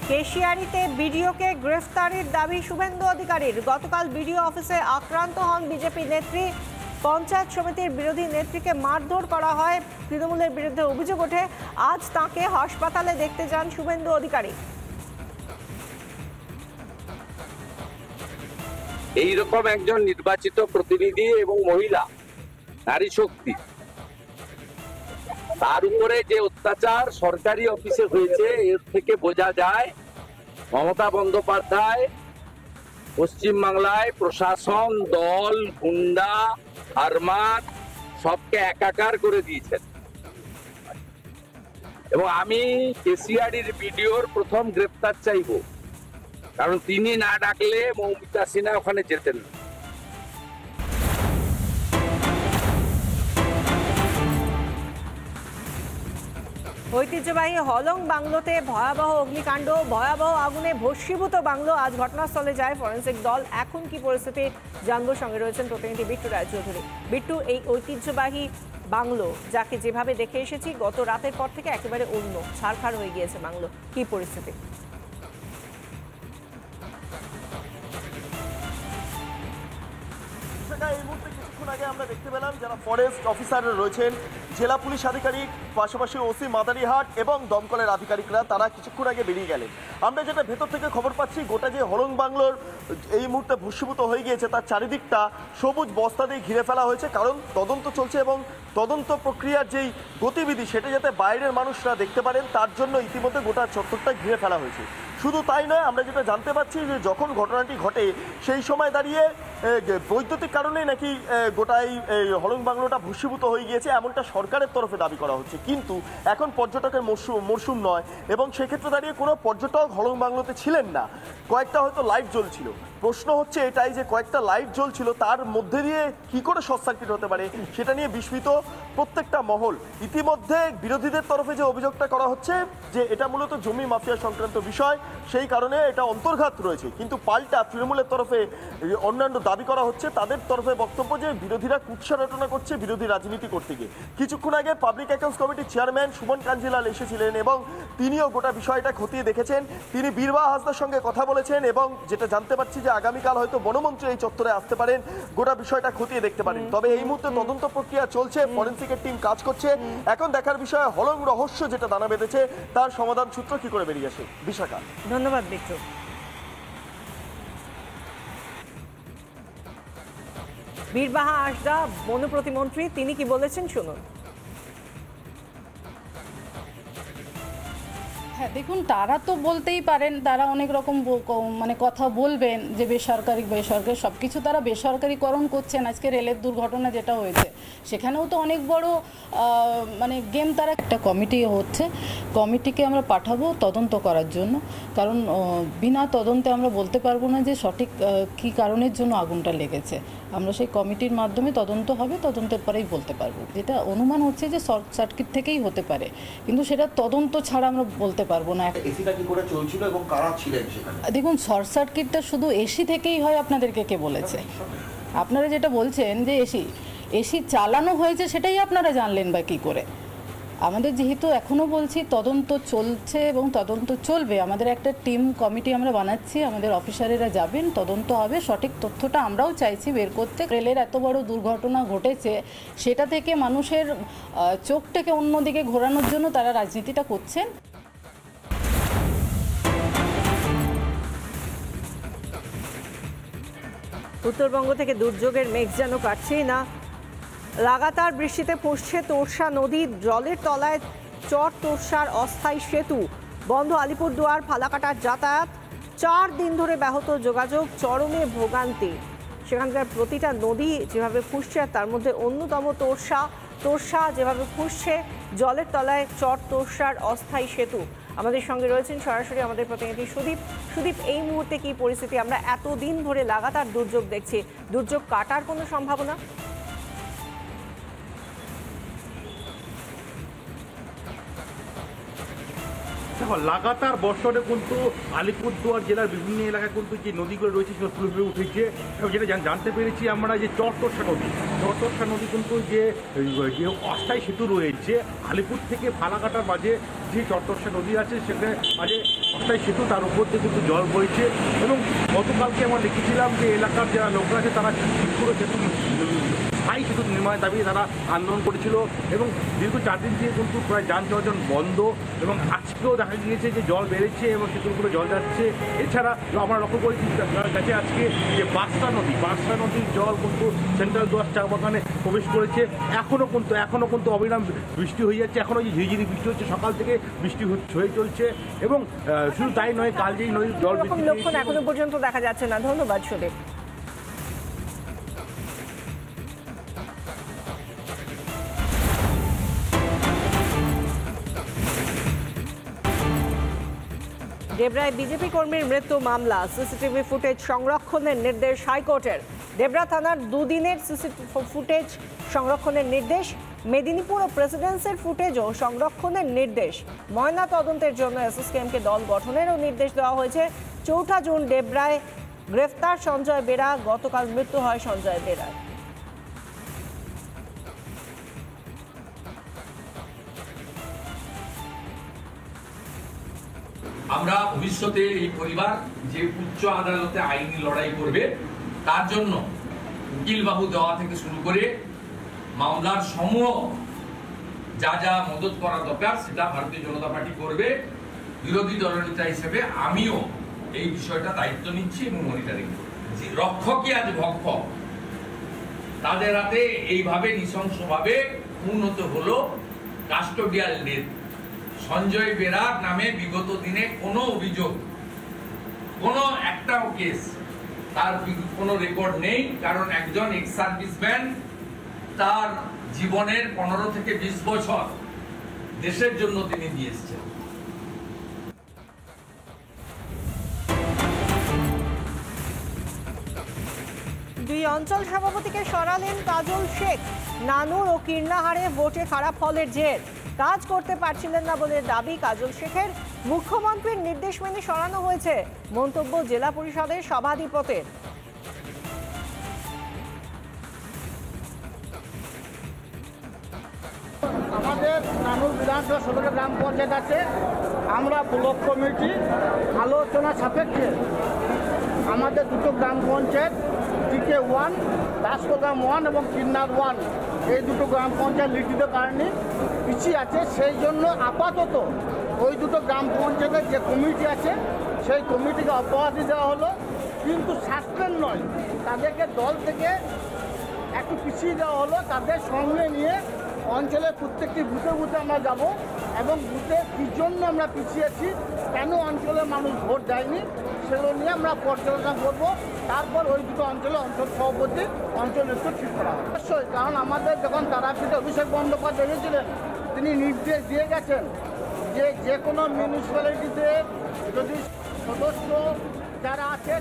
কেশিয়ারিতে বিডিওকে গ্রেফতারের দাবি শুভেন্দু অধিকারীর। গতকাল বিডিও অফিসে আক্রান্ত হন বিজেপি নেত্রী। পঞ্চায়েত সমিতির বিরোধী নেত্রীকে মারধর করা হয়, তৃণমূলের বিরুদ্ধে অভিযোগ ওঠে। আজ তাকে হাসপাতালে দেখতে যান শুভেন্দু অধিকারী। এইরকম একজন নির্বাচিত প্রতিনিধি এবং মহিলা, নারী শক্তি, তার উপরে যে অত্যাচার সরকারি অফিসে হয়েছে, এর থেকে বোঝা যায় মমতা বন্দ্যোপাধ্যায় পশ্চিমবাংলায় প্রশাসন, দল, গুন্ডা, আরমান সবকে একাকার করে দিয়েছেন। এবং আমি কেশিয়ারির বিডিওর প্রথম গ্রেফতার চাইব, কারণ তিনি না ডাকলে মৌমিতা সিনহা ওখানে যেতেন না। ঐতিহ্যবাহী হলং বাংলোতে ভয়াবহ অগ্নিকাণ্ড, ভয়াবহ আগুনে ভস্মীভূত বাংলো। আজ ঘটনাস্থলে যায় ফরেন্সিক দল। এখন কি পরিস্থিতি জানবো, সঙ্গে রয়েছেন প্রতিনিধি বিট্টু রায়চৌধুরী। বিট্টু, এই ঐতিহ্যবাহী বাংলো যাকে যেভাবে দেখে এসেছি গত রাতের পর থেকে একেবারে অন্য, ছারখার হয়ে গিয়েছে বাংলো, কি পরিস্থিতি? এই মুহূর্তে কিছুক্ষণ আগে আমরা দেখতে পেলাম যারা ফরেস্ট অফিসার রয়েছেন, জেলা পুলিশ আধিকারিক, পাশাপাশি ওসি মাদারিহাট এবং দমকলের আধিকারিকরা, তারা কিছুক্ষণ আগে বেরিয়ে গেলেন। আমরা যেটা ভেতর থেকে খবর পাচ্ছি, গোটা যে হলং বাংলোর এই মুহূর্তে ভস্মীভূত হয়ে গিয়েছে, তার চারিদিকটা সবুজ বস্তা দিয়ে ঘিরে ফেলা হয়েছে, কারণ তদন্ত চলছে এবং তদন্ত প্রক্রিয়ার যেই গতিবিধি সেটা যাতে বাইরের মানুষরা দেখতে পারেন তার জন্য ইতিমধ্যে গোটা চত্বরটা ঘিরে ফেলা হয়েছে। শুধু তাই নয়, আমরা যেটা জানতে পারছি যে যখন ঘটনাটি ঘটে সেই সময় দাঁড়িয়ে বৈদ্যুতিক কারণেই নাকি গোটাই হলং বাংলোটা ভস্মীভূত হয়ে গিয়েছে, এমনটা সরকারের তরফে দাবি করা হচ্ছে। কিন্তু এখন পর্যটকের মরশুম নয় এবং সেক্ষেত্রে দাঁড়িয়ে কোনো পর্যটক হলং বাংলোতে ছিলেন না। কয়েকটা হয়তো লাইট জ্বলছিল। প্রশ্ন হচ্ছে এটাই যে কয়েকটা লাইট জ্বলছিল, তার মধ্যে দিয়ে কি করে শর্ট সার্কিট হতে পারে, সেটা নিয়ে বিস্মিত প্রত্যেকটা মহল। ইতিমধ্যে বিরোধীদের তরফে যে অভিযোগটা করা হচ্ছে যে এটা মূলত জমি মাফিয়া সংক্রান্ত বিষয়, সেই কারণে এটা অন্তর্ঘাত রয়েছে। কিন্তু পাল্টা তৃণমূলের তরফে অন্যান্য দাবি করা হচ্ছে, তাদের তরফে বক্তব্য যে বিরোধীরা কুৎসা রটনা করছে বিরোধী রাজনীতি করতে গিয়ে। কিছুক্ষণ আগে পাবলিক অ্যাকাউন্টস কমিটির চেয়ারম্যান সুমন কাঞ্জিলাল এসেছিলেন এবং তিনিও গোটা বিষয়টা খতিয়ে দেখেছেন। তিনি বীরবাহ হাসদার সঙ্গে কথা বলেছেন এবং যেটা জানতে পারছি যে আগামীকাল হয়তো বনমন্ত্রী এই চত্বরে আসতে পারেন, গোটা বিষয়টা খতিয়ে দেখতে পারেন। তবে এই মুহূর্তে তদন্ত প্রক্রিয়া চলছে, ফরেন্সিকের টিম কাজ করছে। এখন দেখার বিষয় হলং রহস্য যেটা দানা বেঁধেছে তার সমাধান সূত্র কি করে বেরিয়ে আসে। বিশাখা, ধন্যবাদ বিট্টু। বীরবাহা হাসদা বন প্রতিমন্ত্রী, তিনি কি বলেছেন শুনুন। হ্যাঁ, দেখুন, তারা তো বলতেই পারেন, তারা অনেক রকম মানে কথা বলবেন যে বেসরকারি সব কিছু তারা বেসরকারিকরণ করছেন। আজকে রেলের দুর্ঘটনা যেটা হয়েছে সেখানেও তো অনেক বড় মানে গেম। তারা একটা কমিটি হচ্ছে, কমিটিকে আমরা পাঠাবো তদন্ত করার জন্য, কারণ বিনা তদন্তে আমরা বলতে পারবো না যে সঠিক কী কারণের জন্য আগুনটা লেগেছে। আমরা সেই কমিটির মাধ্যমে তদন্ত হবে, তদন্তের পরেই বলতে পারবো। যেটা অনুমান হচ্ছে যে শর্ট সার্কিট থেকেই হতে পারে, কিন্তু সেটা তদন্ত ছাড়া আমরা বলতে পারবো না। এসিটা কি করে চলছিল এবং কারা ছিলেন সেখানে? দেখুন, শর্ট সার্কিটটা শুধু এসি থেকেই হয় আপনাদেরকে কে বলেছে? আপনারা যেটা বলছেন যে এসি চালানো হয়েছে, সেটাই আপনারা জানলেন বা কী করে? আমাদের যেহেতু এখনও বলছি তদন্ত চলছে এবং তদন্ত চলবে, আমাদের একটা টিম কমিটি আমরা বানাচ্ছি, আমাদের অফিসারেরা যাবেন, তদন্ত হবে, সঠিক তথ্যটা আমরাও চাইছি বের করতে। রেলের এত বড় দুর্ঘটনা ঘটেছে, সেটা থেকে মানুষের চোখটাকে অন্যদিকে ঘোরানোর জন্য তারা রাজনীতিটা করছেন। উত্তরবঙ্গ থেকে দুর্যোগের মেঘ যেন কাটছেই না। লাগাতার বৃষ্টিতে ফুঁসছে তোরসা নদী, জলের তলায় চর তোরসার অস্থায়ী সেতু বন্ধ। আলিপুরদুয়ার ফালাকাটার যাতায়াত 4 দিন ধরে ব্যাহত যোগাযোগ, চরমে ভোগান্তি। সেখানকার প্রতিটা নদী যেভাবে ফুঁসছে, তার মধ্যে অন্যতম তোরসা যেভাবে ফুঁসছে, জলের তলায় চর তোরসার অস্থায়ী সেতু। আমাদের সঙ্গে রয়েছেন সরাসরি আমাদের প্রতিনিধি সুদীপ। এই মুহূর্তে কি পরিস্থিতি? আমরা এতদিন ধরে লাগাতার দুর্যোগ দেখছি, দুর্যোগ কাটার কোনো সম্ভাবনা? দেখো লাগাতার বর্ষণে কিন্তু আলিপুরদুয়ার জেলার বিভিন্ন এলাকায় কিন্তু যে নদীগুলো রয়েছে সেগুলো ফুলে উঠেছে এবং যেটা জানতে পেরেছি আমরা যে চরতর্ষা নদী কিন্তু যে অস্থায়ী সেতু রয়েছে আলিপুর থেকে ফালাকাটার মাঝে যে চরতর্ষা নদী আছে সেখানে মাঝে অস্থায়ী সেতু তার উপর দিয়ে কিন্তু জল বইছে এবং গতকালকে আমরা দেখেছিলাম যে এলাকার যারা লোকরা আছে তারা পুরো সেতু স্থায়ী সেতু নির্মাণের দাবি তারা আন্দোলন করেছিল এবং দীর্ঘ 4 দিন দিয়ে কিন্তু প্রায় যান চলাচল বন্ধ এবং আজকেও দেখা গিয়েছে যে জল বেড়েছে এবং সেতুর উপরে জল যাচ্ছে। এছাড়া আমরা লক্ষ্য করেছি গেছে আজকে যে বাঁশটা নদীর জল কিন্তু সেন্ট্রাল দুয়ার চা বাগানে প্রবেশ করেছে। এখনও কিন্তু অবিরাম বৃষ্টি হয়ে যাচ্ছে, এখনও যে ঝিরিঝিরি বৃষ্টি হচ্ছে, সকাল থেকে বৃষ্টি হয়ে চলছে এবং শুধু তাই নয়, কাল যেই নদীর জল লক্ষণ এখনো পর্যন্ত দেখা যাচ্ছে না। ধন্যবাদ সুদীপ। ডেবরায় বিজেপি কর্মীর মৃত্যু মামলা, সিসিটিভি ফুটেজ সংরক্ষণের নির্দেশ হাইকোর্টের। ডেবরা থানার 2 দিনের সিসিটিভি ফুটেজ সংরক্ষণের নির্দেশ, মেদিনীপুর ও প্রেসিডেন্সির ফুটেজও সংরক্ষণের নির্দেশ। ময়না তদন্তের জন্য এসএসকেএমকে দল গঠনেরও নির্দেশ দেওয়া হয়েছে। 4 জুন ডেবরায় গ্রেফতার সঞ্জয় বেরা, গতকাল মৃত্যু হয় সঞ্জয় বেরার। আমরা ভবিষ্যতে এই পরিবার যে উচ্চ আদালতে আইনি লড়াই করবে তার জন্য উকিল বাবু দেওয়া থেকে শুরু করে মামলার সমূহ যা মদত করা দরকার সেটা ভারতীয় জনতা পার্টি করবে। বিরোধী দলনেতা হিসেবে আমিও এই বিষয়টা দায়িত্ব নিচ্ছি এবং মনিটরিং করব। রক্ষকই আজ ভক্ষক, তাদের হাতে এইভাবে নৃশংসভাবে উন্নত হলো কাস্টোডিয়াল ডেথ। সঞ্জয় বেরার নামে বিগত দিনে কোনো অভিযোগ, কোনো একটাও কেস, তার কোনো রেকর্ড নেই। কারণ একজন এক্স সার্ভিসম্যান তার জীবনের 15 থেকে 20 বছর দেশের জন্য তিনি দিয়ে এসেছেন। দুই অঞ্চল সভাপতিকে সরালেন কাজল শেখ। নানুর ও কীর্ণাহারে ভোটে খারাপ ফলের জের, কাজ করতে পারছিলেন না বলে দাবি কাজল শেখের। মুখ্যমন্ত্রীর নির্দেশ মেনে সরানো হয়েছে, মন্তব্য জেলা পরিষদের সভাধিপতির। আমাদের নানুর বিধানসভা 16টা গ্রাম পঞ্চায়েত আছে। আমরা ব্লক কমিটি আলোচনা সাপেক্ষে আমাদের 2টো গ্রাম পঞ্চায়েত টিকে 1, দাসকোগ্রাম 1 এবং কিন্নার 1, এই 2টো গ্রাম পঞ্চায়েত লিড দিতে পারেনি, পিছিয়ে আছে। সেই জন্য আপাতত ওই 2টো গ্রাম পঞ্চায়েতের যে কমিটি আছে সেই কমিটিকে অব্যাহতি দেওয়া হলো, কিন্তু সাসপেন্ড নয়, তাদেরকে দল থেকে একটু পিছিয়ে দেওয়া হলো। তাদের সঙ্গে নিয়ে অঞ্চলের প্রত্যেকটি বুথে বুথে আমরা যাব এবং বুথে কী জন্য আমরা পিছিয়েছি, কেন অঞ্চলের মানুষ ভোট দেয়নি, সেগুলো নিয়ে আমরা পর্যালোচনা করব। তারপর ওই 2টো অঞ্চলে অঞ্চল সভাপতি, অঞ্চল নেতৃত্ব ঠিক করা হবে। অবশ্যই, কারণ আমাদের যখন তারাপীঠে অভিষেক বন্দ্যোপাধ্যায় এসেছিলেন, তিনি নির্দেশ দিয়ে গেছেন যে কোনো মিউনিসিপ্যালিটিতে যদি সদস্য যারা আছে